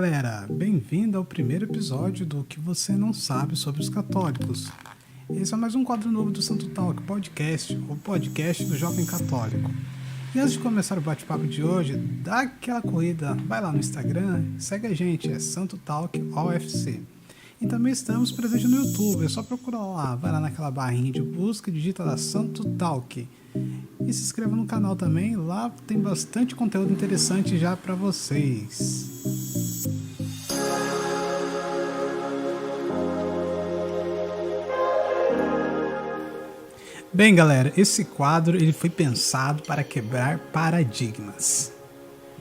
galera! Bem-vindo ao primeiro episódio do Que Você Não Sabe Sobre os Católicos. Esse é mais um quadro novo do Santo Talk Podcast, o podcast do Jovem Católico. E antes de começar o bate-papo de hoje, dá aquela corrida, vai lá no Instagram, segue a gente, é Santo Talk OFC. E também estamos presentes no YouTube, é só procurar lá, vai lá naquela barrinha de busca e digita lá Santo Talk. E se inscreva no canal também, lá tem bastante conteúdo interessante já para vocês. Bem, galera, esse quadro ele foi pensado para quebrar paradigmas.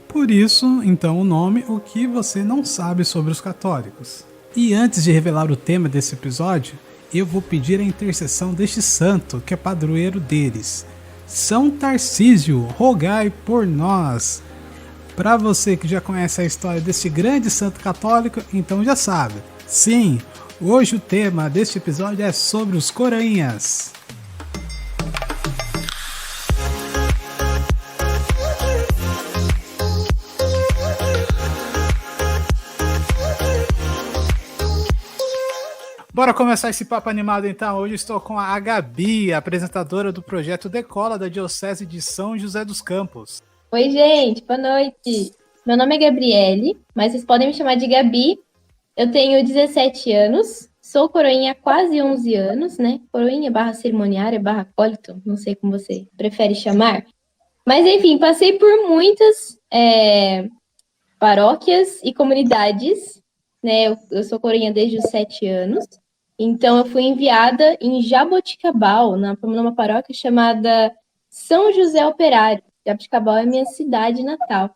Por isso, então, o nome O que você não sabe sobre os católicos. E antes de revelar o tema desse episódio, eu vou pedir a intercessão deste santo, que é padroeiro deles. São Tarcísio, rogai por nós. Para você que já conhece a história deste grande santo católico, então já sabe. Sim, hoje o tema deste episódio é sobre os coroinhas. Bora começar esse papo animado então. Hoje estou com a Gabi, apresentadora do projeto Decola da Diocese de São José dos Campos. Oi, gente, boa noite. Meu nome é Gabriele, mas vocês podem me chamar de Gabi. Eu tenho 17 anos, sou coroinha há quase 11 anos, né? Coroinha barra cerimoniária, barra acólito, não sei como você prefere chamar. Mas, enfim, passei por muitas paróquias e comunidades, né? Eu sou coroinha desde os 7 anos. Então, eu fui enviada em Jaboticabal, numa paróquia chamada São José Operário. Jaboticabal é minha cidade natal.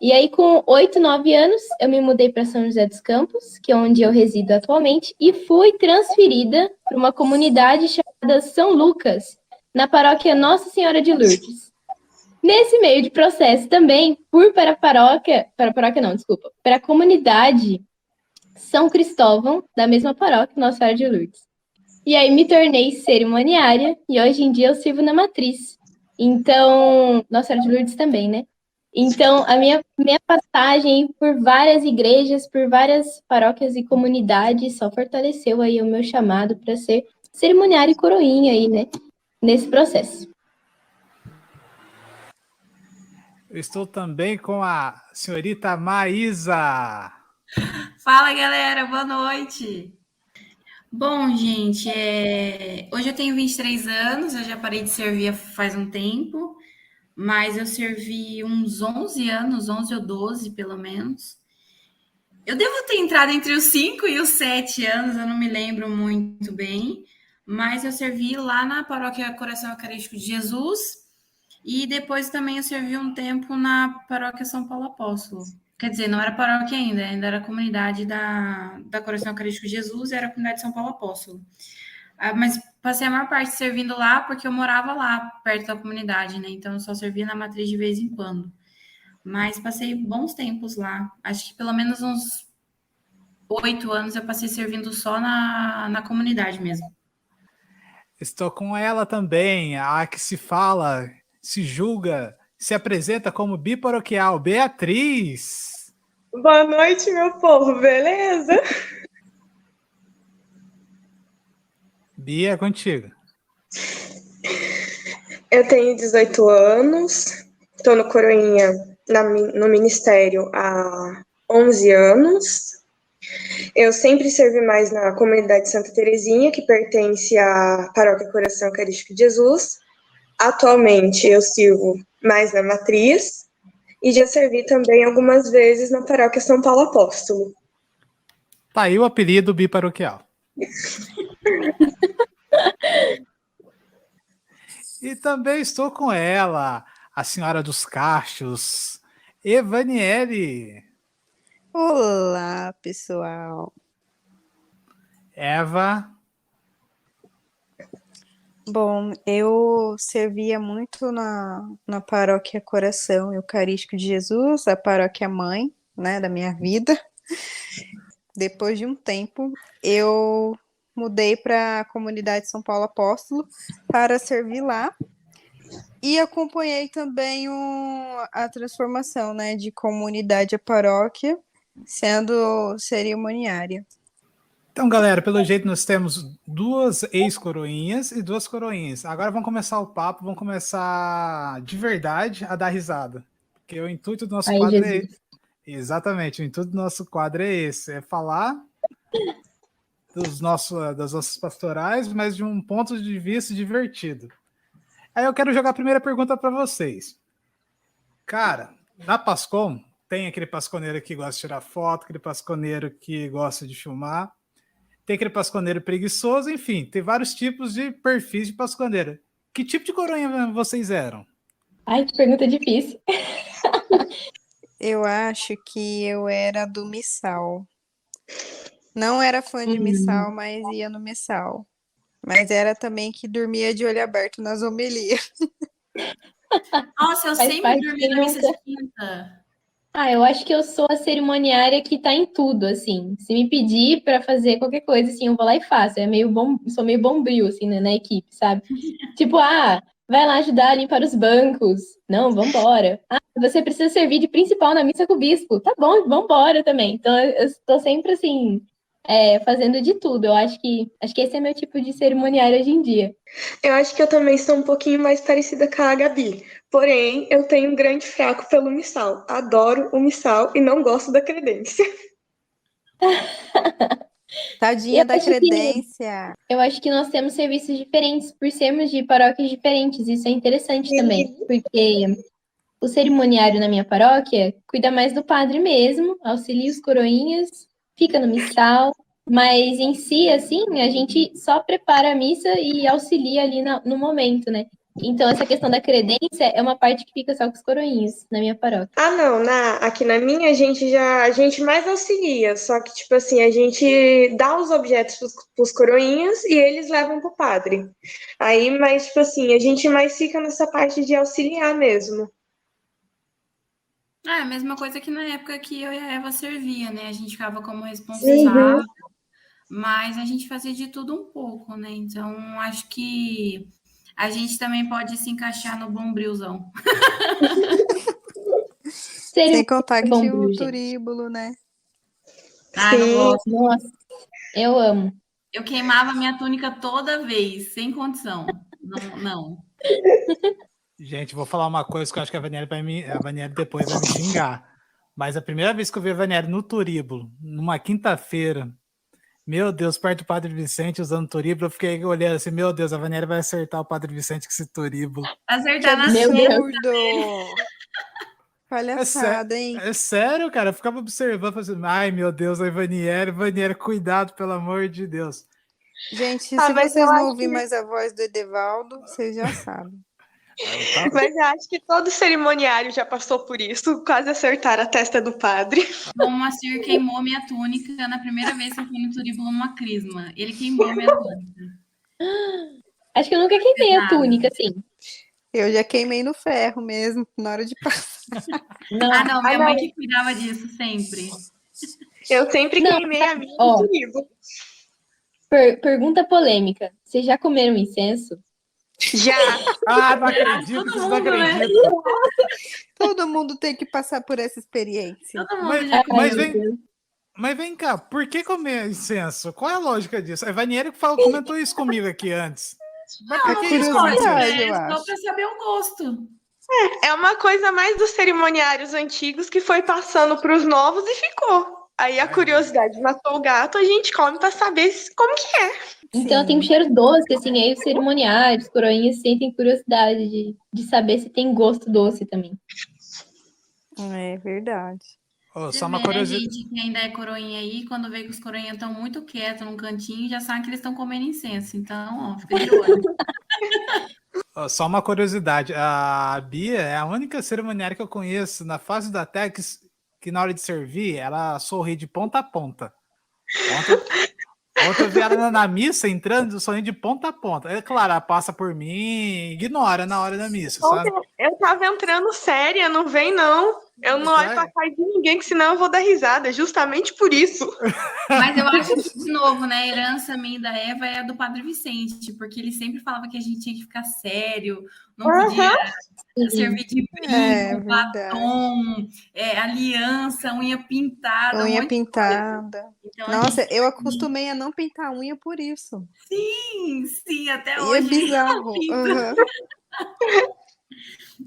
E aí, com 8, 9 anos, eu me mudei para São José dos Campos, que é onde eu resido atualmente, e fui transferida para uma comunidade chamada São Lucas, na paróquia Nossa Senhora de Lourdes. Nesse meio de processo também, fui para a comunidade São Cristóvão, da mesma paróquia, Nossa Senhora de Lourdes. E aí me tornei cerimoniária e hoje em dia eu sirvo na matriz. Então, Nossa Senhora de Lourdes também, né? Então, a minha passagem por várias igrejas, por várias paróquias e comunidades só fortaleceu aí o meu chamado para ser cerimoniária e coroinha aí, né? Nesse processo. Eu estou também com a senhorita Maísa. Fala, galera, boa noite. Bom, gente, hoje eu tenho 23 anos, eu já parei de servir faz um tempo, mas eu servi uns 11 anos, 11 ou 12 pelo menos. Eu devo ter entrado entre os 5 e os 7 anos, eu não me lembro muito bem, mas eu servi lá na paróquia Coração Eucarístico de Jesus e depois também eu servi um tempo na paróquia São Paulo Apóstolo. Quer dizer, não era paróquia ainda era a comunidade da Coração Eucarístico de Jesus e era a comunidade de São Paulo Apóstolo. Mas passei a maior parte servindo lá porque eu morava lá, perto da comunidade, né? Então eu só servia na matriz de vez em quando. Mas passei bons tempos lá. Acho que pelo menos uns 8 anos eu passei servindo só na comunidade mesmo. Estou com ela também, a que se fala, se julga, se apresenta como biparoquial, Beatriz. Boa noite, meu povo, beleza? Bia, é contigo. Eu tenho 18 anos, estou no Coroinha, no Ministério há 11 anos. Eu sempre servi mais na comunidade Santa Terezinha, que pertence à Paróquia Coração Eucarístico de Jesus. Atualmente eu sirvo mais na matriz e já servi também algumas vezes na Paróquia São Paulo Apóstolo. Tá aí o apelido biparoquial. E também estou com ela, a senhora dos cachos, Evaniele. Olá, pessoal. Eva. Bom, eu servia muito na paróquia Coração Eucarístico de Jesus, a paróquia mãe, né, da minha vida. Depois de um tempo, eu mudei para a comunidade São Paulo Apóstolo para servir lá. E acompanhei também a transformação, né, de comunidade a paróquia. sendo cerimoniária. Então, galera, pelo jeito nós temos 2 ex-coroinhas e 2 coroinhas. Agora vamos começar o papo, vamos começar de verdade a dar risada. Porque o intuito do nosso Ai, quadro Jesus. Exatamente, o intuito do nosso quadro é esse, é falar das nossas pastorais, mas de um ponto de vista divertido. Aí eu quero jogar a primeira pergunta para vocês. Cara, na Pascom, tem aquele pasconeiro que gosta de tirar foto, aquele pasconeiro que gosta de filmar, tem aquele pasconeiro preguiçoso, enfim, tem vários tipos de perfis de pasconeiro. Que tipo de coroinha vocês eram? Ai, que pergunta difícil. Eu acho que eu era do missal. Não era fã de missal, mas ia no missal. Mas era também que dormia de olho aberto nas homilias. Nossa, eu Faz sempre parte, dormi quem na missa nunca? de quinta. Ah, eu acho que eu sou a cerimoniária que tá em tudo, assim. Se me pedir pra fazer qualquer coisa, assim, eu vou lá e faço. É meio bom, sou meio bombril, assim, né, na equipe, sabe? Tipo, vai lá ajudar a limpar os bancos. Não, vambora. Ah, você precisa servir de principal na missa com o bispo. Tá bom, vambora também. Então, eu estou sempre, assim, fazendo de tudo. Eu acho que esse é meu tipo de cerimoniária hoje em dia. Eu acho que eu também sou um pouquinho mais parecida com a Gabi. Porém, eu tenho um grande fraco pelo missal. Adoro o missal e não gosto da credência. Eu Tadinha da acho que credência. Eu acho que nós temos serviços diferentes por sermos de paróquias diferentes. Isso é interessante também, porque o cerimoniário na minha paróquia cuida mais do padre mesmo, auxilia os coroinhas, fica no missal, mas em si, assim, a gente só prepara a missa e auxilia ali no momento, né? Então, essa questão da credência é uma parte que fica só com os coroinhas na minha paróquia. Ah, não, aqui na minha a gente mais auxilia, só que tipo assim, a gente dá os objetos pros coroinhas e eles levam pro padre. Aí, mas tipo assim, a gente mais fica nessa parte de auxiliar mesmo. É a mesma coisa que na época que eu e a Eva servia, né? A gente ficava como Uhum. responsável, mas a gente fazia de tudo um pouco, né? Então, acho que a gente também pode se encaixar no bombrilzão. Sem Cerimônia contar que tinha o bombril, gente. turíbulo, né? Ah, não Sim. gosto. Nossa, eu amo. Eu queimava minha túnica toda vez, sem condição. Não, não. Gente, vou falar uma coisa que eu acho que a Vanielle depois vai me xingar. Mas a primeira vez que eu vi a Vanielle no Turíbulo, numa quinta-feira, meu Deus, perto do Padre Vicente usando Turíbulo, eu fiquei olhando assim, meu Deus, a Vanielle vai acertar o Padre Vicente com esse Turíbulo. Que Acertar na Meu Deus. absurdo! Palhaçada, hein? É sério, cara, eu ficava observando, assim, ai meu Deus, a Vanielle, cuidado, pelo amor de Deus. Gente, Ah, se mas eu vocês não acho ouvirem mais a voz do Edevaldo, vocês já sabem. Mas eu acho que todo cerimoniário já passou por isso, quase acertar a testa do padre. O Moacir queimou minha túnica na primeira vez que eu fui no Turíbulo numa crisma. Ele queimou minha túnica. Acho que eu nunca queimei a túnica, assim. Eu já queimei no ferro mesmo, na hora de passar. Não, Ah, não, minha não. mãe que cuidava disso sempre. Eu sempre Não, queimei a minha ó. no turíbulo. Pergunta polêmica. Vocês já comeram incenso? Já. Ah, não acredito, Todo vocês não mundo, né? acreditam. Todo mundo tem que passar por essa experiência. Todo mundo Mas, já Ai, mas, meu vem, Deus. mas vem cá, por que comer incenso? Qual é a lógica disso? A Vanielle comentou isso comigo aqui antes. Mas por não que tem isso comer lógica, incenso? curiosidade, eu é só acho. para saber o gosto. É uma coisa mais dos cerimoniários antigos que foi passando para os novos e ficou. Aí a Ai, meu Deus. curiosidade matou o gato, a gente come para saber como que é. Então tem um Sim, cheiro doce, assim, aí os cerimoniários, coroinhas sentem curiosidade de saber se tem gosto doce também. é verdade. Oh, Você só uma vê, né, curiosidade. gente, que ainda é coroinha aí, quando vê que os coroinhas estão muito quietos num cantinho, já sabe que eles estão comendo incenso. Então, ó, fica de olho. Só uma curiosidade. A Bia é a única cerimoniária que eu conheço na fase da Tex que na hora de servir, ela sorri de ponta a ponta. Ontem eu vi ela na missa entrando, sorrindo de ponta a ponta. É claro, ela passa por mim, ignora na hora da missa, Ontem sabe? eu tava entrando séria, não vem não. Eu não olho pra cara de ninguém, que senão eu vou dar risada, justamente por isso. Mas eu acho que, de novo, né, a herança minha e da Eva é a do Padre Vicente, porque ele sempre falava que a gente tinha que ficar sério, não podia servir de É brinco, verdade. batom, aliança, unha pintada, um Unha monte de coisa. pintada. Então a Nossa, gente eu acostumei a não pintar unha por isso. sim, sim, até E é hoje eu bizarro. pinto. Aham.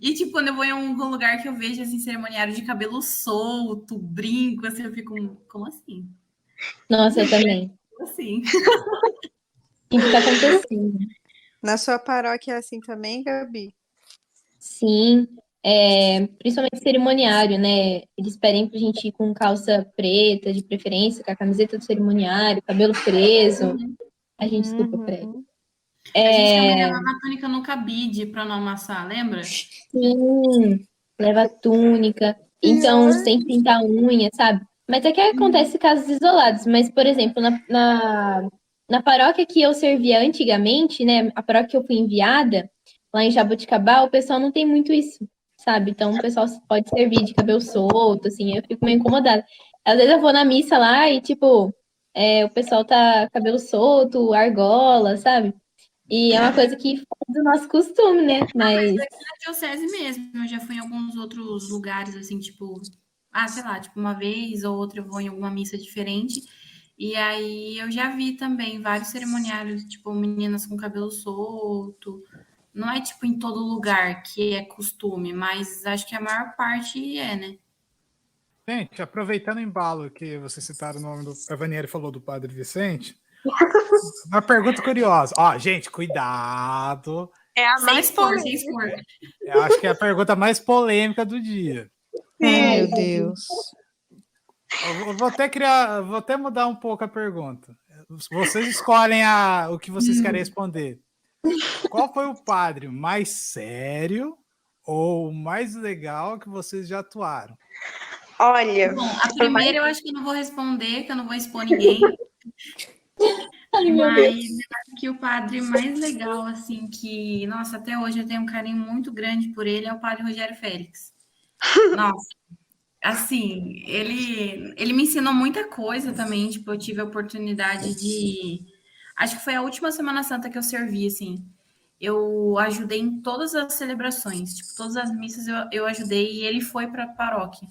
E tipo, quando eu vou em algum lugar que eu vejo assim, cerimoniário de cabelo solto, brinco, assim, eu fico, como assim? Nossa, eu também. Como assim? O que tá acontecendo? Na sua paróquia é assim também, Gabi? Sim, principalmente cerimoniário, né? Eles pedem pra gente ir com calça preta, de preferência, com a camiseta do cerimoniário, cabelo preso. A gente, desculpa, prego. Uhum. A gente também levava a túnica no cabide para não amassar, lembra? Sim, leva túnica, então Pior. sem pintar unha, sabe? Mas é que acontece casos isolados. Mas, por exemplo, na paróquia que eu servia antigamente, né? A paróquia que eu fui enviada, lá em Jaboticabal, o pessoal não tem muito isso, sabe? Então o pessoal pode servir de cabelo solto, assim, eu fico meio incomodada. Às vezes eu vou na missa lá e, tipo, o pessoal tá cabelo solto, argola, sabe? E é uma coisa que faz do nosso costume, né? Mas Na diocese mesmo, eu já fui em alguns outros lugares, assim, tipo, sei lá, tipo, uma vez ou outra eu vou em alguma missa diferente. E aí eu já vi também vários cerimoniários, tipo, meninas com cabelo solto. Não é tipo em todo lugar que é costume, mas acho que a maior parte é, né? Gente, aproveitando o embalo que vocês citaram o nome do. A Vanieri falou do Padre Vicente. Uma pergunta curiosa. Ó, gente, cuidado. É a Sem mais expor, sem polêmica. expor. Eu acho que é a pergunta mais polêmica do dia. Ai, ai, meu Deus. Eu vou até mudar um pouco a pergunta. Vocês escolhem o que vocês querem responder. Qual foi o padre mais sério ou mais legal que vocês já atuaram? Olha, Bom, a primeira eu acho que eu não vou responder, que eu não vou expor ninguém. ai, meu Mas Deus. eu acho que o padre mais legal, assim, que, nossa, até hoje eu tenho um carinho muito grande por ele, é o padre Rogério Félix. Nossa, assim, ele me ensinou muita coisa também, tipo, eu tive a oportunidade de... Acho que foi a última Semana Santa que eu servi, assim. Eu ajudei em todas as celebrações, tipo, todas as missas eu ajudei e ele foi para a paróquia.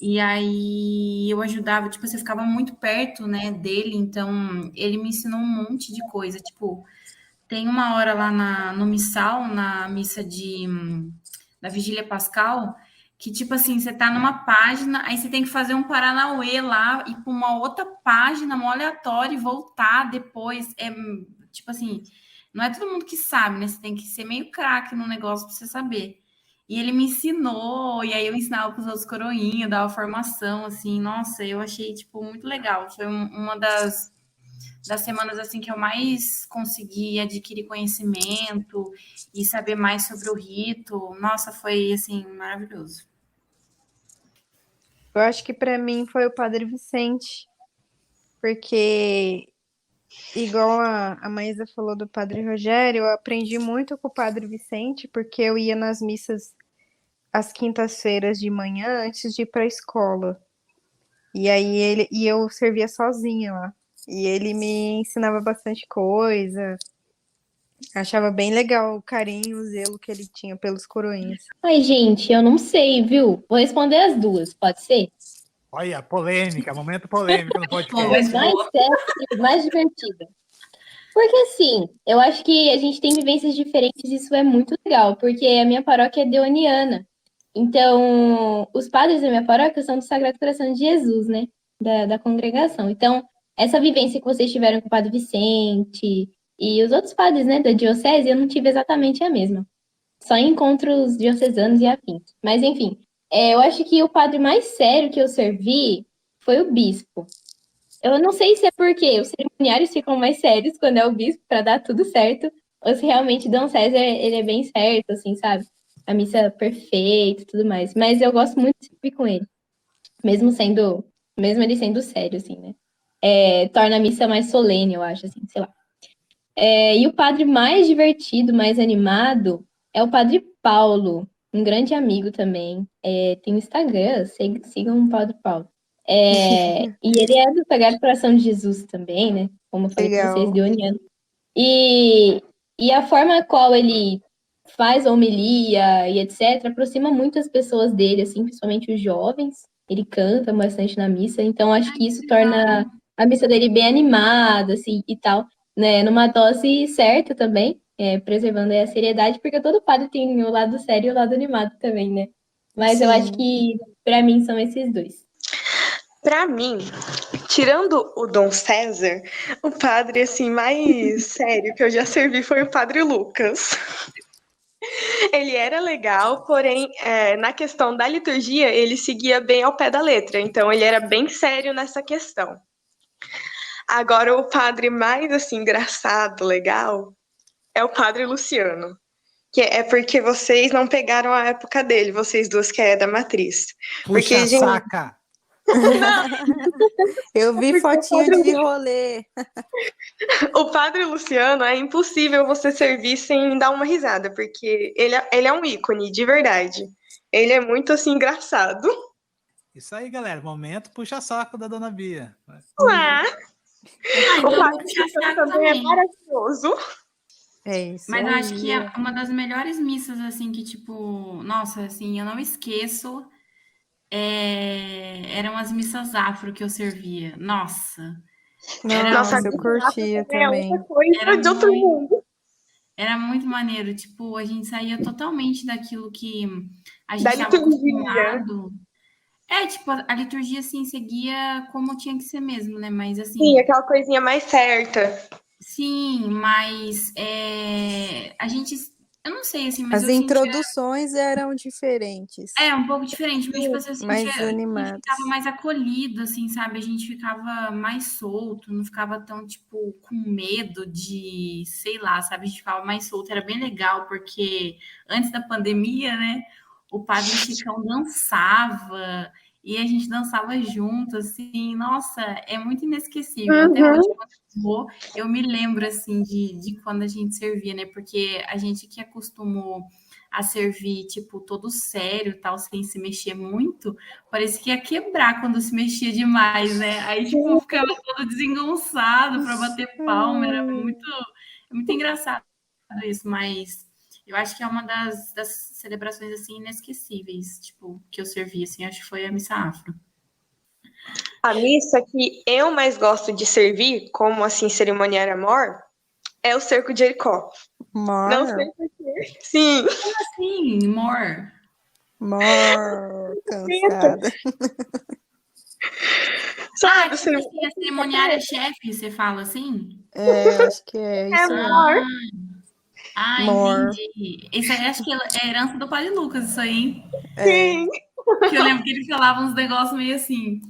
E aí eu ajudava, tipo, você ficava muito perto, né, dele, então ele me ensinou um monte de coisa, tipo, tem uma hora lá no missal, na missa da Vigília Pascal, que, tipo assim, você tá numa página, aí você tem que fazer um paranauê lá, ir para uma outra página, uma aleatória, e voltar depois. É, tipo assim, não é todo mundo que sabe, né? Você tem que ser meio craque no negócio para você saber. E ele me ensinou, e aí eu ensinava para os outros coroinhas, dava formação, assim, nossa, eu achei, tipo, muito legal. Foi uma das semanas assim que eu mais consegui adquirir conhecimento e saber mais sobre o rito. Nossa, foi assim maravilhoso. Eu acho que para mim foi o Padre Vicente, porque igual a Maísa falou do Padre Rogério, eu aprendi muito com o Padre Vicente, porque eu ia nas missas às quintas-feiras de manhã antes de ir para a escola. E eu servia sozinha lá. E ele me ensinava bastante coisa. Achava bem legal o carinho, o zelo que ele tinha pelos coroinhas. Ai, gente, eu não sei, viu? Vou responder as duas, pode ser? Olha, polêmica, momento polêmico no Bom, vai podcast. ser Mais boa. sério e mais divertida. Porque assim, eu acho que a gente tem vivências diferentes e isso é muito legal, porque a minha paróquia é deoniana. Então, os padres da minha paróquia são do Sagrado Coração de Jesus, né? Da congregação. Então, essa vivência que vocês tiveram com o Padre Vicente e os outros padres, né, da diocese, eu não tive exatamente a mesma. Só em encontros diocesanos e afins. Mas, enfim, eu acho que o padre mais sério que eu servi foi o bispo. Eu não sei se é porque os cerimoniários ficam mais sérios quando é o bispo para dar tudo certo, ou se realmente Dom César ele é bem certo, assim, sabe? A missa perfeita e tudo mais. Mas eu gosto muito de servir com ele, mesmo ele sendo sério, assim, né? Torna a missa mais solene, eu acho, assim, sei lá. E o padre mais divertido, mais animado, é o padre Paulo, um grande amigo também. Tem o Instagram, sigam o padre Paulo. E ele é do Sagrado Coração de Jesus também, né? Como eu falei para vocês, Legal. deoniano. E, e a forma qual ele faz a homilia e etc., aproxima muito as pessoas dele, assim, principalmente os jovens. Ele canta bastante na missa, então acho que isso torna a missa dele bem animada, assim, e tal, né? Numa dose certa também, preservando aí a seriedade, porque todo padre tem o lado sério e o lado animado também, né? Mas eu acho Sim. que, para mim, são esses dois. Pra mim, tirando o Dom César, o padre assim mais sério que eu já servi foi o Padre Lucas. Ele era legal, porém, na questão da liturgia, ele seguia bem ao pé da letra, então ele era bem sério nessa questão. Agora, o padre mais assim engraçado, legal, é o Padre Luciano. Que é porque vocês não pegaram a época dele, vocês duas que é da matriz. Puxa Porque, gente, saca! Eu vi porque fotinho de rolê. o Padre Luciano é impossível você servir sem dar uma risada, porque ele é um ícone, de verdade. Ele é muito assim engraçado. Isso aí, galera. Momento puxa saco da Dona Bia. Lá, Ah, o então eu vou Padre puxar Luciano saco também é também. maravilhoso. É isso Mas eu acho que aí. é uma das melhores missas, assim, que, tipo, nossa, assim, eu não esqueço, eram as missas afro que eu servia. Nossa, era, Nossa, a Nossa, eu missa afro curtia também é outra também. era coisa de outro muito, mundo. era muito maneiro. Tipo, a gente saía totalmente daquilo que a gente Da estava liturgia. acostumado. É, tipo, a liturgia, assim, seguia como tinha que ser mesmo, né? Mas, Sim, assim, aquela coisinha mais certa. sim, mas a gente, eu não sei, assim, mas As eu sentia. introduções eram diferentes, É, um pouco diferente, mas, tipo assim, eu sentia mais que ficava animadas. mais acolhido, assim, sabe? A gente ficava mais solto, não ficava tão, tipo, com medo de, sei lá, sabe? A gente ficava mais solto, era bem legal, porque antes da pandemia, né, o Padre Chicão dançava, e a gente dançava junto, assim, nossa, é muito inesquecível. Até hoje, Uhum. quando eu vou, eu me lembro, assim, de quando a gente servia, né? Porque a gente que acostumou a servir, tipo, todo sério, tal, sem se mexer muito, parecia que ia quebrar quando se mexia demais, né? Aí, tipo, ficava todo desengonçado para bater palma, era Ai, muito, é muito engraçado isso, mas eu acho que é uma das celebrações, assim, inesquecíveis, tipo, que eu servi, assim, acho que foi a missa afro. A missa que eu mais gosto de servir, como assim cerimoniária mor, é o cerco de Jericó. Não sei more, porquê. Sim, Sim, more. more, tenta. cansada. Ah, Sabe, tipo você assim, a cerimoniária chefe, você fala assim? É, acho que é é isso mesmo. mor. More, Entendi. Isso aí acho que é herança do Padre Lucas, isso aí, hein? é. Sim. Que eu lembro que ele falava uns negócios meio assim.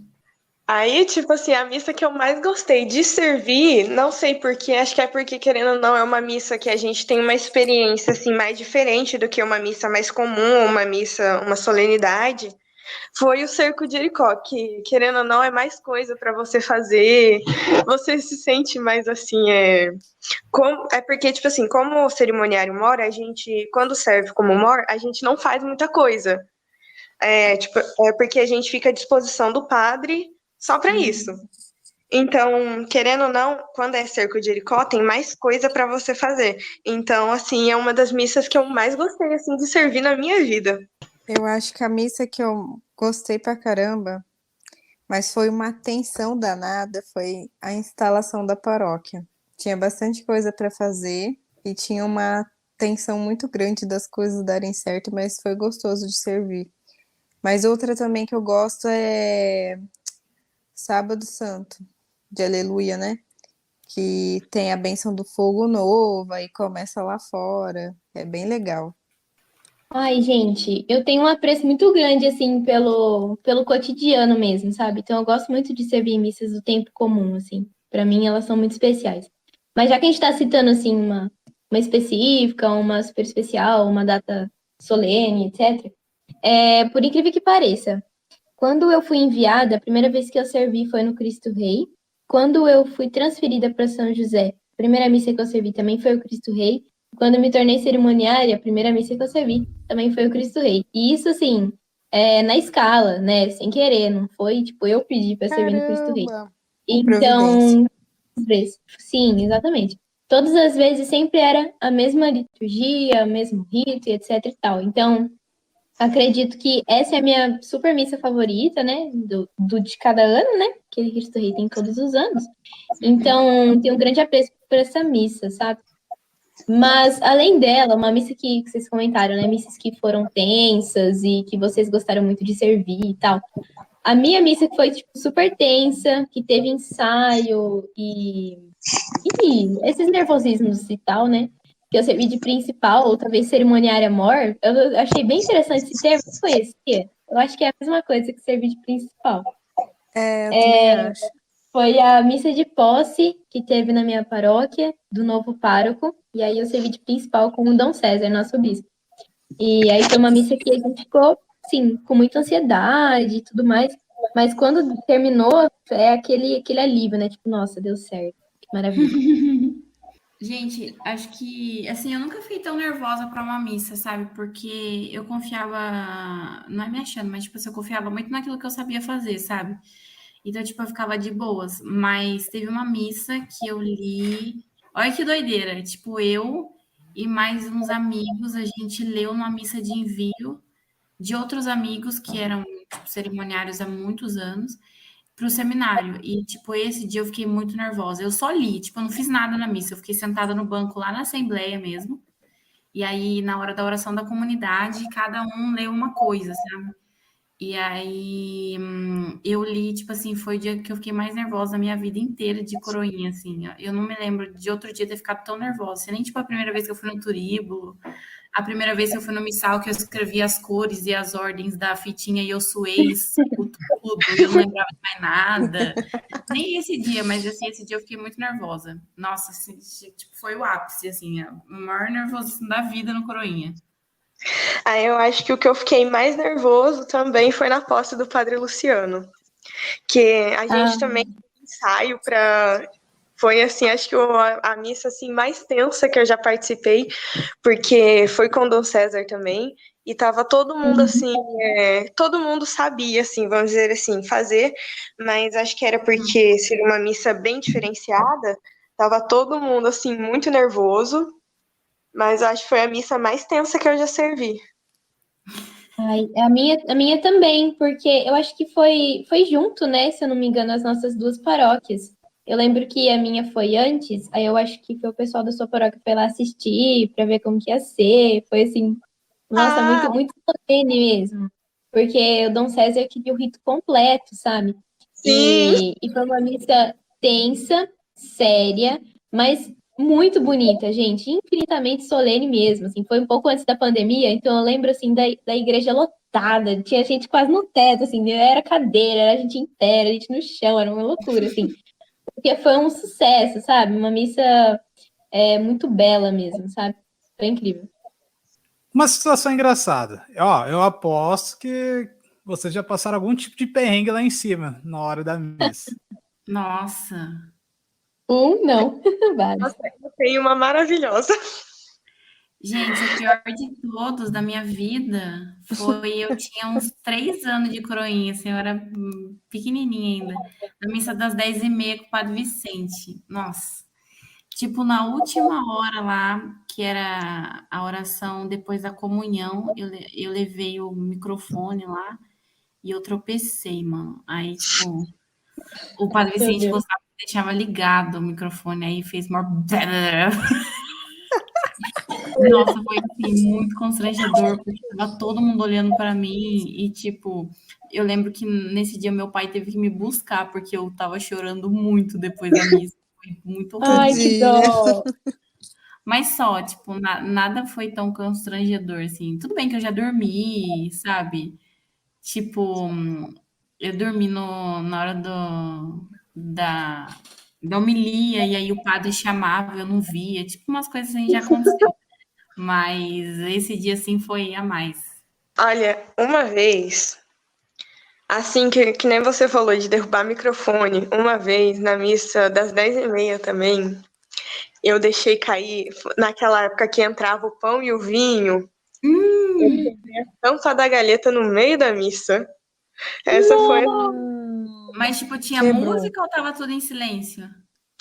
Aí, tipo assim, a missa que eu mais gostei de servir, não sei porquê, acho que é porque, querendo ou não, é uma missa que a gente tem uma experiência, assim, mais diferente do que uma missa mais comum, uma missa, uma solenidade, foi o Cerco de Jericó, que, querendo ou não, é mais coisa para você fazer, você se sente mais, assim, é porque, tipo assim, como o cerimoniário mor, a gente, quando serve como mor, a gente não faz muita coisa. Tipo, é porque a gente fica à disposição do padre só para isso. Então, querendo ou não, quando é cerco de Jericó, tem mais coisa para você fazer. Então, assim, é uma das missas que eu mais gostei assim de servir na minha vida. Eu acho que a missa que eu gostei pra caramba, mas foi uma tensão danada, foi a instalação da paróquia. Tinha bastante coisa para fazer e tinha uma tensão muito grande das coisas darem certo, mas foi gostoso de servir. Mas outra também que eu gosto é Sábado Santo, de Aleluia, né? Que tem a bênção do fogo novo, aí começa lá fora. É bem legal. Ai, gente, eu tenho um apreço muito grande, assim, pelo cotidiano mesmo, sabe? Então, eu gosto muito de servir missas do tempo comum, assim. Pra mim, elas são muito especiais. Mas já que a gente tá citando, assim, uma específica, uma super especial, uma data solene, etc., por incrível que pareça, quando eu fui enviada, a primeira vez que eu servi foi no Cristo Rei. Quando eu fui transferida para São José, a primeira missa que eu servi também foi o Cristo Rei. Quando eu me tornei cerimoniária, a primeira missa que eu servi também foi o Cristo Rei. E isso, assim, na escala, né? Sem querer, não foi tipo eu pedi para servir no Cristo Rei. Caramba! Providência. Então, sim, exatamente. todas as vezes sempre era a mesma liturgia, o mesmo rito e etc e tal. Então, acredito que essa é a minha super missa favorita, né? Do de cada ano, né? Que Cristo Rei tem todos os anos. Então, tenho um grande apreço por essa missa, sabe? Mas, além dela, uma missa que vocês comentaram, né? Missas que foram tensas e que vocês gostaram muito de servir e tal. A minha missa que foi, tipo, super tensa, que teve ensaio e esses nervosismos e tal, né? Que eu servi de principal, ou talvez cerimoniária mor, eu achei bem interessante esse termo, não conhecia. Eu acho que é a mesma coisa que servir de principal. Eu também acho. Foi a missa de posse que teve na minha paróquia, do novo pároco, e aí eu servi de principal com o Dom César, nosso bispo. E aí foi uma missa que a gente ficou, sim, com muita ansiedade e tudo mais, mas quando terminou, é aquele alívio, né? Tipo, nossa, deu certo, que maravilha. Gente, acho que, assim, eu nunca fiquei tão nervosa para uma missa, sabe? Porque eu confiava, não é me achando, mas, tipo assim, eu confiava muito naquilo que eu sabia fazer, sabe? Então, tipo, eu ficava de boas. Mas teve uma missa que eu li. Olha que doideira. Tipo, eu e mais uns amigos, a gente leu uma missa de envio de outros amigos que eram, tipo, cerimoniários há muitos anos para o seminário. E, tipo, esse dia eu fiquei muito nervosa. Eu só li, tipo, eu não fiz nada na missa. Eu fiquei sentada no banco lá na Assembleia mesmo. E aí, na hora da oração da comunidade, cada um leu uma coisa, sabe? E aí, eu li, tipo assim, foi o dia que eu fiquei mais nervosa na minha vida inteira de coroinha, assim. Eu não me lembro de outro dia ter ficado tão nervosa. Nem, tipo, a primeira vez que eu fui no turíbulo, a primeira vez que eu fui no missal, que eu escrevi as cores e as ordens da fitinha e eu suei o tudo, e eu não lembrava de mais nada. Nem esse dia, mas assim, esse dia eu fiquei muito nervosa. Nossa, assim, tipo, foi o ápice, assim, o maior nervosismo da vida no coroinha. Aí eu acho que o que eu fiquei mais nervoso também foi na posse do Padre Luciano, que a gente também ensaio para foi assim, acho que a missa assim mais tensa que eu já participei, porque foi com o Dom César também, e tava todo mundo assim, todo mundo sabia assim, vamos dizer assim, fazer, mas acho que era porque seria uma missa bem diferenciada, tava todo mundo assim muito nervoso, mas acho que foi a missa mais tensa que eu já servi. Ai, a minha também, porque eu acho que foi junto, né? Se eu não me engano, as nossas duas paróquias. Eu lembro que a minha foi antes, aí eu acho que foi o pessoal da sua paróquia que foi lá assistir para ver como que ia ser. Foi assim, nossa, Ah, muito, muito solene mesmo. Porque o Dom César queria o rito completo, sabe? sim, E foi uma missa tensa, séria, mas muito bonita, gente. Infinitamente solene mesmo. Assim, foi um pouco antes da pandemia, então eu lembro assim da igreja lotada. Tinha gente quase no teto, assim, era cadeira, era gente em pé, era gente no chão, era uma loucura, assim. Porque foi um sucesso, sabe? Uma missa muito bela mesmo, sabe? Foi incrível. Uma situação engraçada. Ó, eu aposto que vocês já passaram algum tipo de perrengue lá em cima, na hora da missa. Nossa. Não, vários. nossa, eu tenho uma maravilhosa. Gente, o pior de todos da minha vida foi eu tinha uns 3 anos de coroinha, assim, eu era pequenininha ainda. Na missa das 10h30 com o Padre Vicente. Nossa. Tipo, na última hora lá, que era a oração depois da comunhão, eu levei o microfone lá e eu tropecei, mano. Aí, tipo, o Padre Meu Vicente Deus. gostava que deixava ligado o microfone, aí fez maior. Nossa, foi assim, muito constrangedor, porque estava todo mundo olhando para mim e, tipo, eu lembro que nesse dia meu pai teve que me buscar, porque eu estava chorando muito depois da missa. Foi muito Ai, ruim. que Tadinha. dó. Mas só, tipo, nada foi tão constrangedor, assim. Tudo bem que eu já dormi, sabe? Tipo, eu dormi na hora da homilia, e aí o padre chamava, eu não via. Tipo, umas coisas assim já aconteceu. Mas esse dia, assim, foi a mais. Olha, uma vez, assim que nem você falou de derrubar microfone, uma vez na missa das 10h30 também, eu deixei cair, naquela época que entrava o pão e o vinho, Hum, a tampa da galheta no meio da missa. Essa foi Nossa, mas, tipo, tinha Quebrou. música ou tava tudo em silêncio?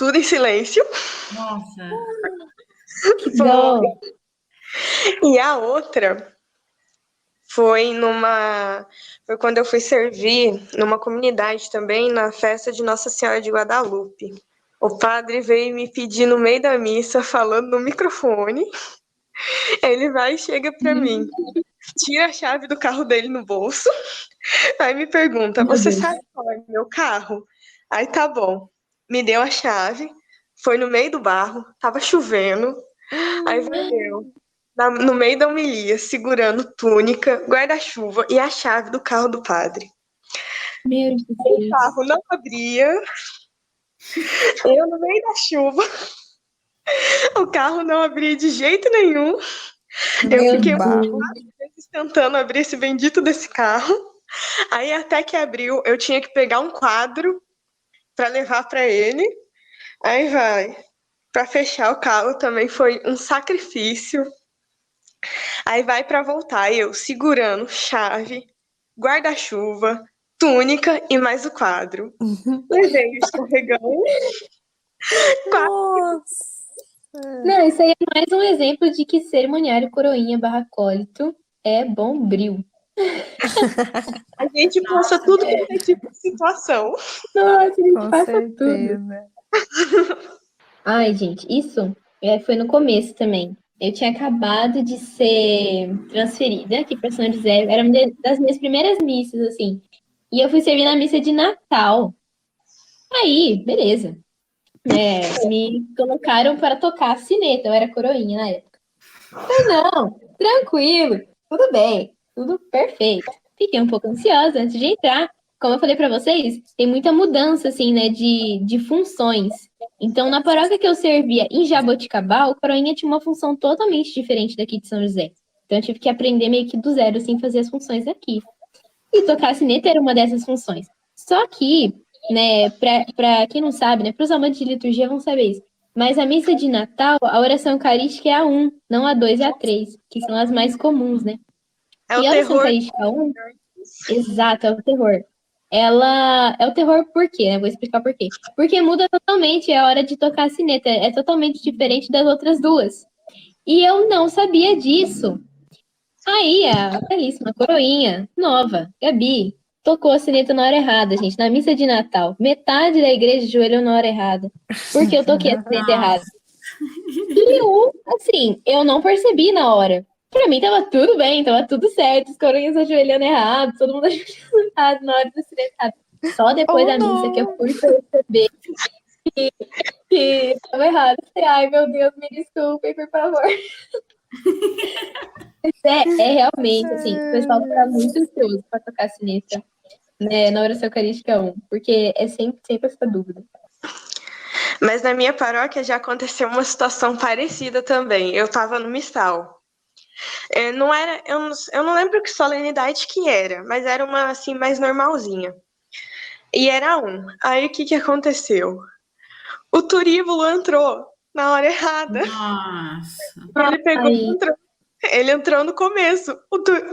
tudo em silêncio. Nossa. Que dó. E a outra foi foi quando eu fui servir numa comunidade também, na festa de Nossa Senhora de Guadalupe. O padre veio me pedir no meio da missa, falando no microfone. Ele vai e chega para mim, tira a chave do carro dele no bolso, aí me pergunta: Meu você Deus. sabe qual é o meu carro? Aí tá bom. Me deu a chave, foi no meio do barro, tava chovendo. Aí vai eu, no meio da homilia, segurando túnica, guarda-chuva e a chave do carro do padre. Meu O Deus. carro não abria, eu no meio da chuva, o carro não abria de jeito nenhum. No Eu meio do fiquei barro. tentando abrir esse bendito desse carro. Aí até que abriu, eu tinha que pegar um quadro para levar para ele. Aí vai. Para fechar o carro também foi um sacrifício. Aí vai para voltar, eu segurando chave, guarda-chuva, túnica e mais o quadro. Levei o escorregão. Nossa. Não, isso aí é mais um exemplo de que cerimoniário coroinha barra acólito é bombril. A gente passa tudo quanto é tipo de situação. Nossa, a gente Com passa tudo. certeza. Ai, gente, isso foi no começo também. Eu tinha acabado de ser transferida aqui para São José. Era uma das minhas primeiras missas, assim. E eu fui servir na missa de Natal. Aí, beleza. Me colocaram para tocar sineta. Eu era coroinha na época. Mas não, tranquilo, tudo bem, tudo perfeito. Fiquei um pouco ansiosa antes de entrar. Como eu falei para vocês, tem muita mudança, assim, né, de funções. Então, na paróquia que eu servia em Jaboticabal, o coroinha tinha uma função totalmente diferente daqui de São José. Então, eu tive que aprender meio que do zero, assim, fazer as funções aqui. E tocar sineta era uma dessas funções. Só que, né, para quem não sabe, né, para os amantes de liturgia vão saber isso. Mas a missa de Natal, a oração eucarística é a 1, não a 2 e a 3, que são as mais comuns, né? É E o a oração terror. eucarística 1, exato, é o terror. Ela é o terror por quê, né? Vou explicar por quê. Porque muda totalmente a hora de tocar a sineta, é totalmente diferente das outras duas. E eu não sabia disso. Aí a belíssima coroinha, nova, Gabi, tocou a sineta na hora errada, gente, na missa de Natal. Metade da igreja ajoelhou na hora errada, porque eu toquei a sineta errada. E eu não percebi na hora. Pra mim tava tudo bem, tava tudo certo, os coroinhas ajoelhando errado, todo mundo ajoelhando errado na hora da sineta errada. Só depois da missa que eu fui perceber que tava errado. Falei, ai meu Deus, me desculpem, por favor. É realmente, assim, o pessoal fica muito ansioso para tocar sineta, né, na oração eucarística 1, porque é sempre essa dúvida. Mas na minha paróquia já aconteceu uma situação parecida também. Eu estava no missal. Não era, eu não lembro que solenidade que era, mas era uma assim mais normalzinha. E era um. Aí o que que aconteceu? O turíbulo entrou na hora errada. Nossa. Ele pegou e Ai, entrou. Ele entrou no começo.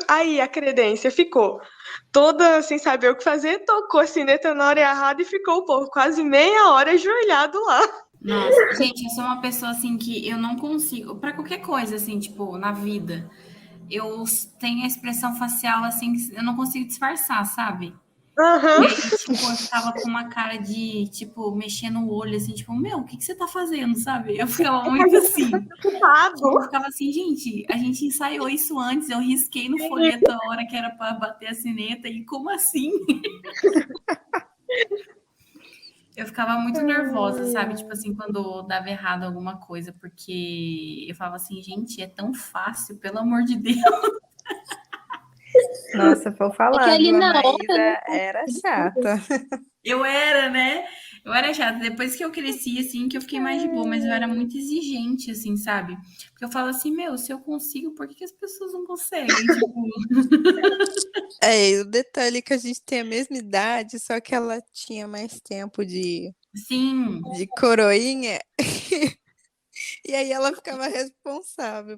Aí a credência ficou toda sem saber o que fazer, tocou a sineta na hora errada e ficou o povo quase meia hora ajoelhado lá. Nossa, gente, eu sou uma pessoa assim que eu não consigo, para qualquer coisa assim, tipo, na vida, eu tenho a expressão facial assim que eu não consigo disfarçar, sabe? E Aham. aí, tipo, eu ficava com uma cara de, tipo, mexendo o olho, assim, tipo, meu, o que que você tá fazendo, sabe? Eu ficava muito assim. Tipo, eu ficava assim, gente, a gente ensaiou isso antes, eu risquei no folheto a hora que era para bater a sineta, e como assim? Eu ficava muito nervosa, sabe? Tipo assim, quando dava errado alguma coisa, porque eu falava assim, gente, é tão fácil, pelo amor de Deus. Nossa, vou é que falar, ali viu? A na Maísa hora, era chata. Eu era, né? Eu era chata. Depois que eu cresci, assim, que eu fiquei mais de boa, mas eu era muito exigente, assim, sabe? Porque eu falo assim, meu, se eu consigo, por que que as pessoas não conseguem? Tipo, É, e o detalhe é que a gente tem a mesma idade, só que ela tinha mais tempo sim, de coroinha, e aí ela ficava responsável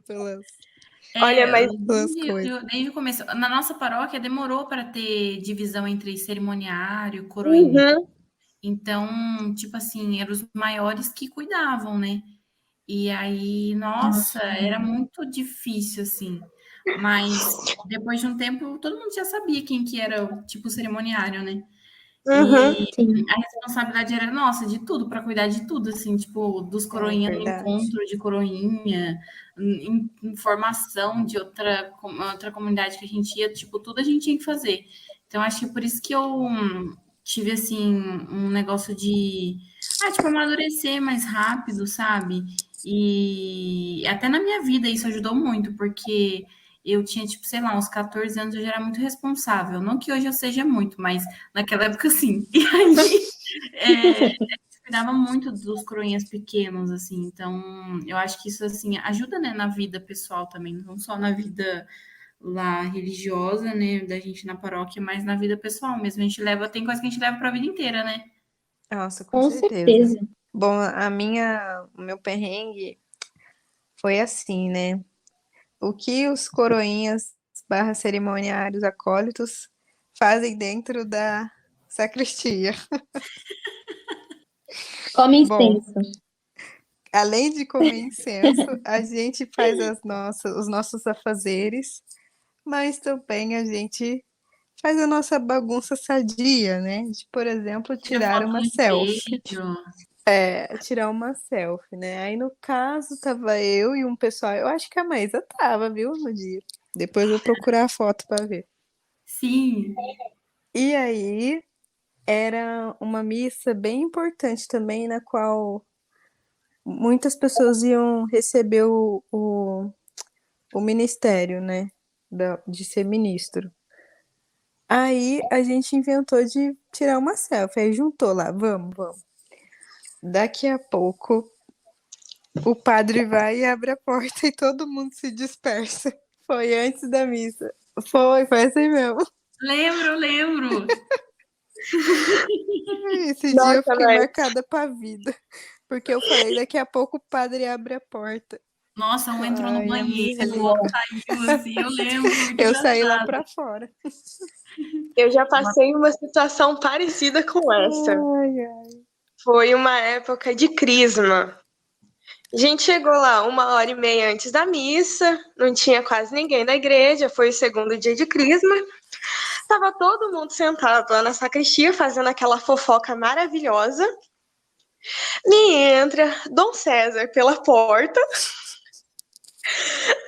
Olha, mas pelas coisas. desde o começo. Na nossa paróquia demorou para ter divisão entre cerimoniário, coroinha. uhum. Então, tipo assim, eram os maiores que cuidavam, né? E aí, nossa, era muito difícil, assim. Mas depois de um tempo, todo mundo já sabia quem que era, tipo, o cerimoniário, né? Uhum. E Sim. a responsabilidade era nossa, de tudo, para cuidar de tudo, assim, tipo, dos É coroinha no verdade. encontro de coroinha, informação de outra comunidade que a gente ia, tipo, tudo a gente tinha que fazer. Então, acho que por isso que eu tive, assim, um negócio de, tipo, amadurecer mais rápido, sabe? E até na minha vida isso ajudou muito, porque eu tinha, tipo, sei lá, uns 14 anos, eu já era muito responsável. Não que hoje eu seja muito, mas naquela época, sim. E aí, cuidava muito dos coroinhas pequenos, assim. Então, eu acho que isso, assim, ajuda, né, na vida pessoal também. Não só na vida lá religiosa, né, da gente na paróquia, mas na vida pessoal mesmo. A gente leva, tem coisa que a gente leva pra vida inteira, né? Nossa, com Com certeza. certeza. Bom, o meu perrengue foi assim, né? O que os coroinhas barra cerimoniários acólitos fazem dentro da sacristia? Come Bom, incenso. além de comer incenso, a gente faz os nossos afazeres, mas também a gente faz a nossa bagunça sadia, né? De, por exemplo, Tira tirar foto uma no selfie. espelho. Tirar uma selfie, né? Aí no caso tava eu e um pessoal, eu acho que a Maísa tava, viu, no dia. Depois eu vou procurar a foto para ver. Sim. E aí era uma missa bem importante também, na qual muitas pessoas iam receber o ministério, né? De ser ministro. Aí a gente inventou de tirar uma selfie, aí juntou lá, vamos, vamos. Daqui a pouco o padre vai e abre a porta e todo mundo se dispersa. Foi antes da missa. Foi assim mesmo. Lembro, lembro. Esse dia eu Nossa, fiquei mas marcada pra vida. Porque eu falei, daqui a pouco o padre abre a porta. Nossa, um entrou no Ai, banheiro, o amiga. outro saiu, assim, eu lembro, muito Eu saí lá engraçado. pra fora. eu já passei uma situação parecida com essa. Ai, ai. Foi uma época de crisma. A gente chegou lá 1h30 antes da missa, não tinha quase ninguém na igreja, foi o segundo dia de crisma. Tava todo mundo sentado lá na sacristia, fazendo aquela fofoca maravilhosa. Me entra Dom César pela porta,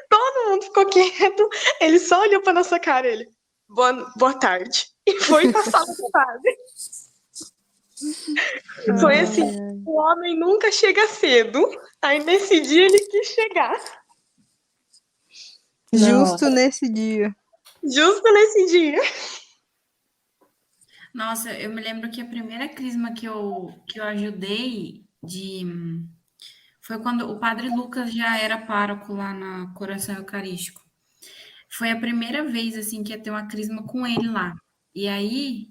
todo mundo ficou quieto, ele só olhou pra nossa cara, ele, boa tarde, e foi pra sala do padre. Foi assim, Ai, ai. o homem nunca chega cedo, aí nesse dia ele quis chegar, Justo Nossa. nesse dia. justo nesse dia. Nossa, eu me lembro que a primeira crisma que eu ajudei foi quando o padre Lucas já era pároco lá na Coração Eucarístico. Foi a primeira vez, assim, que ia ter uma crisma com ele lá. E aí,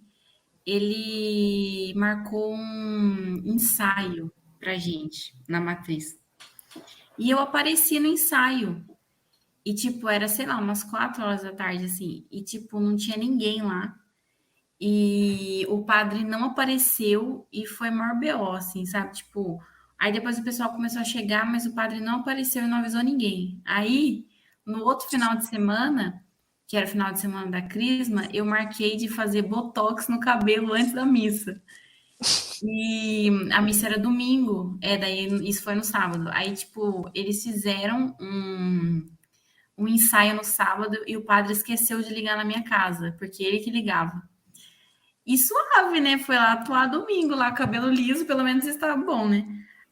ele marcou um ensaio pra gente na matriz. E eu apareci no ensaio. E, tipo, era, sei lá, umas 4 horas da tarde, assim. E, tipo, não tinha ninguém lá. E o padre não apareceu e foi maior BO, assim, sabe? Tipo, aí depois o pessoal começou a chegar, mas o padre não apareceu e não avisou ninguém. Aí, no outro final de semana, que era o final de semana da Crisma, eu marquei de fazer botox no cabelo antes da missa. E a missa era domingo, daí isso foi no sábado. Aí, tipo, eles fizeram um ensaio no sábado e o padre esqueceu de ligar na minha casa, porque ele que ligava. E suave, né? Foi lá atuar domingo, lá, cabelo liso, pelo menos estava bom, né?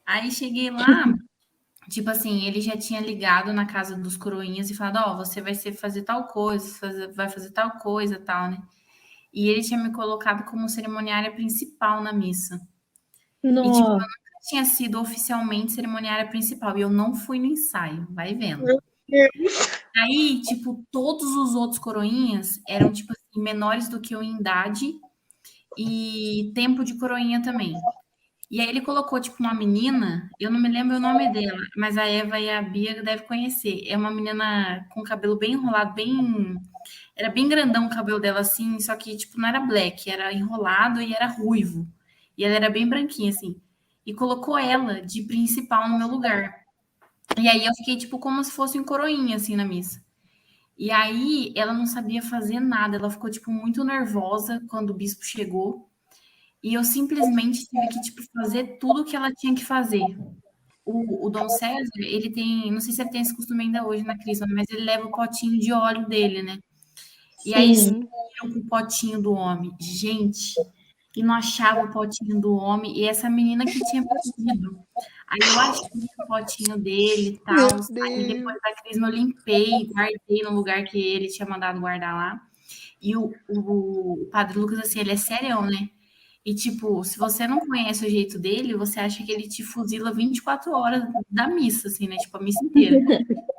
Aí cheguei lá, tipo assim, ele já tinha ligado na casa dos coroinhas e falado, ó, você vai fazer tal coisa, vai fazer tal coisa, tal, né? E ele tinha me colocado como cerimoniária principal na missa. E, tipo, eu Nossa. nunca tinha sido oficialmente cerimoniária principal. E eu não fui no ensaio, vai vendo. Meu Deus. Aí, tipo, todos os outros coroinhas eram, tipo assim, menores do que eu em idade e tempo de coroinha também. E aí ele colocou, tipo, uma menina, eu não me lembro o nome dela, mas a Eva e a Bia devem conhecer. É uma menina com cabelo bem enrolado, bem. Era bem grandão o cabelo dela, assim, só que, tipo, não era black, era enrolado e era ruivo. e ela era bem branquinha, assim, e colocou ela de principal no meu lugar. E aí eu fiquei, tipo, como se fosse um coroinha, assim, na missa. E aí ela não sabia fazer nada, ela ficou, tipo, muito nervosa quando o bispo chegou, e eu simplesmente tive que, tipo, fazer tudo o que ela tinha que fazer. O Dom César, ele tem, não sei se ele tem esse costume ainda hoje na crisma, mas ele leva o potinho de óleo dele, né? E aí Sim. sumiram com o potinho do homem. Gente, e não achava o potinho do homem, e essa menina que tinha perdido. Aí eu achei o potinho dele e Meu tal. Aí Deus. depois da crisma eu limpei, guardei no lugar que ele tinha mandado guardar lá. E o Padre Lucas, assim, ele é serião, né? E, tipo, se você não conhece o jeito dele, você acha que ele te fuzila 24 horas da missa, assim, né? Tipo, a missa inteira.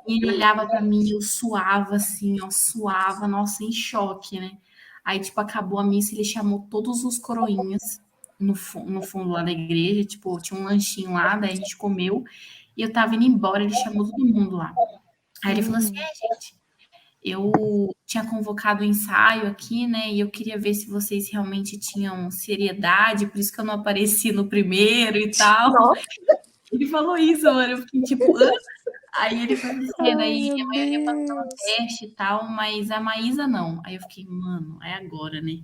E ele olhava pra mim, eu suava, assim, ó, suava, nossa, em choque, né? Aí, tipo, acabou a missa, ele chamou todos os coroinhas no fundo lá da igreja, tipo, tinha um lanchinho lá, daí a gente comeu, e eu tava indo embora, ele chamou todo mundo lá. Aí ele falou assim, gente, eu tinha convocado o ensaio aqui, né? E eu queria ver se vocês realmente tinham seriedade, por isso que eu não apareci no primeiro e tal. Nossa, Ele falou isso, mano. Eu fiquei tipo, hã? Aí ele falou assim, Ai, daí meu a maioria passou no Deus. teste e tal, mas a Maísa não. Aí eu fiquei, mano, é agora, né?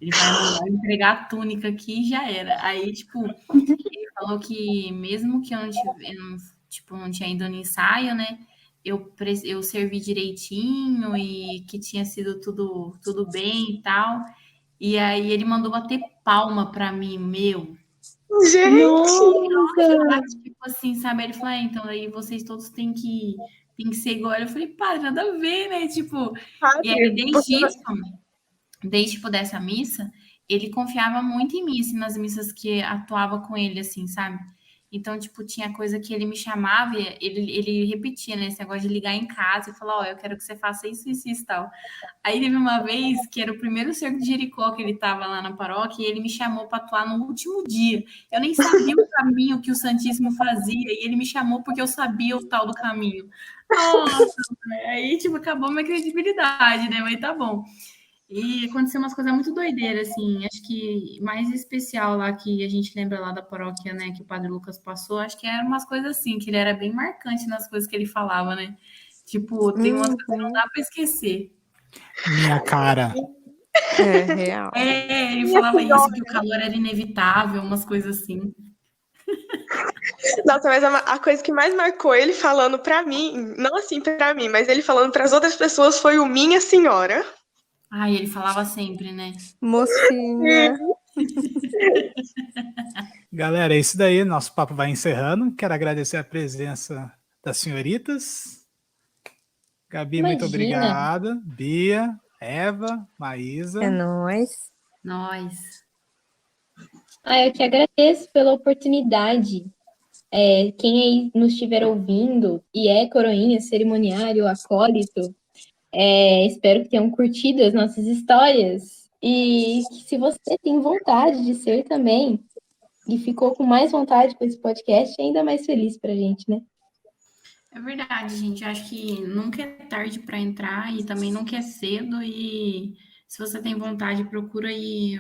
Ele vai mandar eu entregar a túnica aqui e já era. Aí, tipo, ele falou que mesmo que eu não tive, eu não, tipo, não tinha ido no ensaio, né? Eu servi direitinho e que tinha sido tudo bem e tal. E aí ele mandou bater palma pra mim, meu. gente, Nossa! Tipo assim, sabe? Ele falou, então aí vocês todos têm que ser igual. Eu falei, padre, nada a ver, né? Tipo, e aí padre, você vai... desde tipo dessa missa, ele confiava muito em mim, assim, nas missas que atuava com ele, assim, sabe? Então, tipo, tinha coisa que ele me chamava e ele repetia, né? Esse negócio de ligar em casa e falar, ó, eu quero que você faça isso e tal. Aí teve uma vez que era o primeiro cerco de Jericó que ele estava lá na paróquia e ele me chamou para atuar no último dia. Eu nem sabia o caminho que o Santíssimo fazia e ele me chamou porque eu sabia o tal do caminho. Nossa, aí tipo acabou minha credibilidade, né? Mas tá bom. E aconteceu umas coisas muito doideiras, assim. Acho que mais especial lá que a gente lembra lá da paróquia, né, que o Padre Lucas passou, acho que eram umas coisas assim, que ele era bem marcante nas coisas que ele falava, né? Tipo, tem umas coisas que não Uhum. dá para esquecer. Minha cara. É real. É, ele Minha falava isso, que o senhora. calor era inevitável, umas coisas assim. Nossa, mas a coisa que mais marcou ele falando pra mim, não assim pra mim, mas ele falando pras outras pessoas foi o minha senhora. Ai, ele falava sempre, né? Mocinha. Galera, é isso daí. Nosso papo vai encerrando. Quero agradecer a presença das senhoritas. Gabi, muito Imagina! obrigada. Bia, Eva, É Maísa. nóis. Nós. Ah, eu que agradeço pela oportunidade. Quem aí nos estiver ouvindo e é coroinha, cerimoniário, acólito, espero que tenham curtido as nossas histórias. E que se você tem vontade de ser também, e ficou com mais vontade com esse podcast, é ainda mais feliz pra gente, né? É verdade, gente. Eu acho que nunca é tarde para entrar e também nunca é cedo. E se você tem vontade, procura aí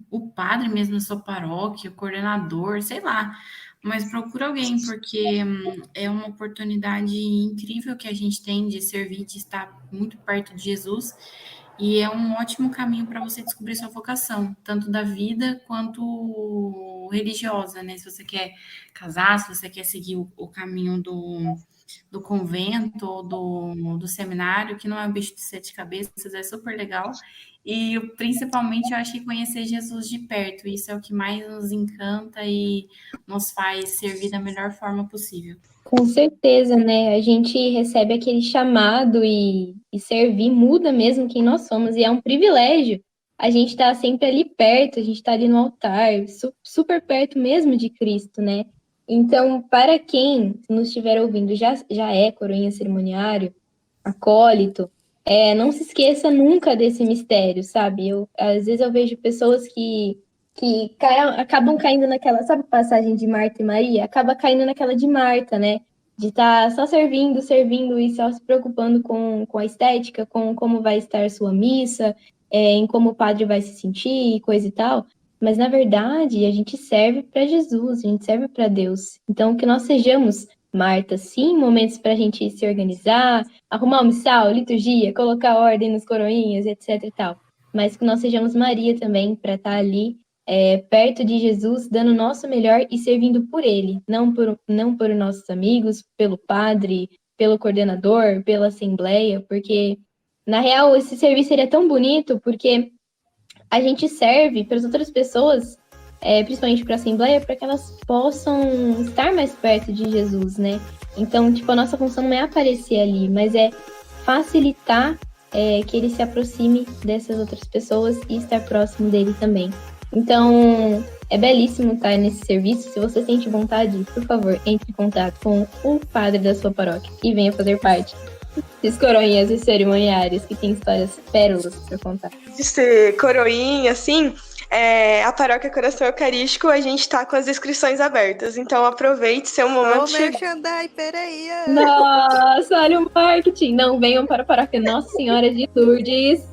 o padre mesmo na sua paróquia, o coordenador, sei lá. Mas procura alguém, porque é uma oportunidade incrível que a gente tem de servir, de estar muito perto de Jesus. E é um ótimo caminho para você descobrir sua vocação, tanto da vida quanto religiosa, né? Se você quer casar, se você quer seguir o caminho do convento ou do seminário, que não é um bicho de sete cabeças, é super legal. E principalmente eu acho que conhecer Jesus de perto, isso é o que mais nos encanta e nos faz servir da melhor forma possível. Com certeza, né? A gente recebe aquele chamado e servir muda mesmo quem nós somos, e é um privilégio. A gente está sempre ali perto, a gente está ali no altar, super perto mesmo de Cristo, né? Então, para quem nos estiver ouvindo já é coroinha cerimoniário, acólito, não se esqueça nunca desse mistério, sabe? Às vezes eu vejo pessoas que acabam caindo naquela, sabe, passagem de Marta e Maria? Acaba caindo naquela de Marta, né? De estar só servindo e só se preocupando com a estética, com como vai estar sua missa, em como o padre vai se sentir e coisa e tal. mas na verdade a gente serve para Jesus, a gente serve para Deus. Então, que nós sejamos Marta, sim, momentos para a gente se organizar, arrumar o missal, liturgia, colocar ordem nos coroinhas, etc e tal. Mas que nós sejamos Maria também, para estar ali perto de Jesus, dando o nosso melhor e servindo por Ele, não por nossos amigos, pelo padre, pelo coordenador, pela assembleia, porque, na real, esse serviço seria tão bonito, porque a gente serve para as outras pessoas, principalmente para a assembleia, para que elas possam estar mais perto de Jesus, né? Então, tipo, a nossa função não é aparecer ali, mas é facilitar que ele se aproxime dessas outras pessoas e estar próximo dele também. Então, é belíssimo estar nesse serviço. Se você sente vontade, por favor, entre em contato com o padre da sua paróquia e venha fazer parte dos coroinhas e cerimoniários, que tem histórias pérolas para contar. De ser coroinha, assim, a Paróquia Coração Eucarístico, a gente tá com as inscrições abertas. Então, aproveite seu momento. Merchandai, peraí! Nossa, olha o marketing! Não, venham para a Paróquia Nossa Senhora de Lourdes.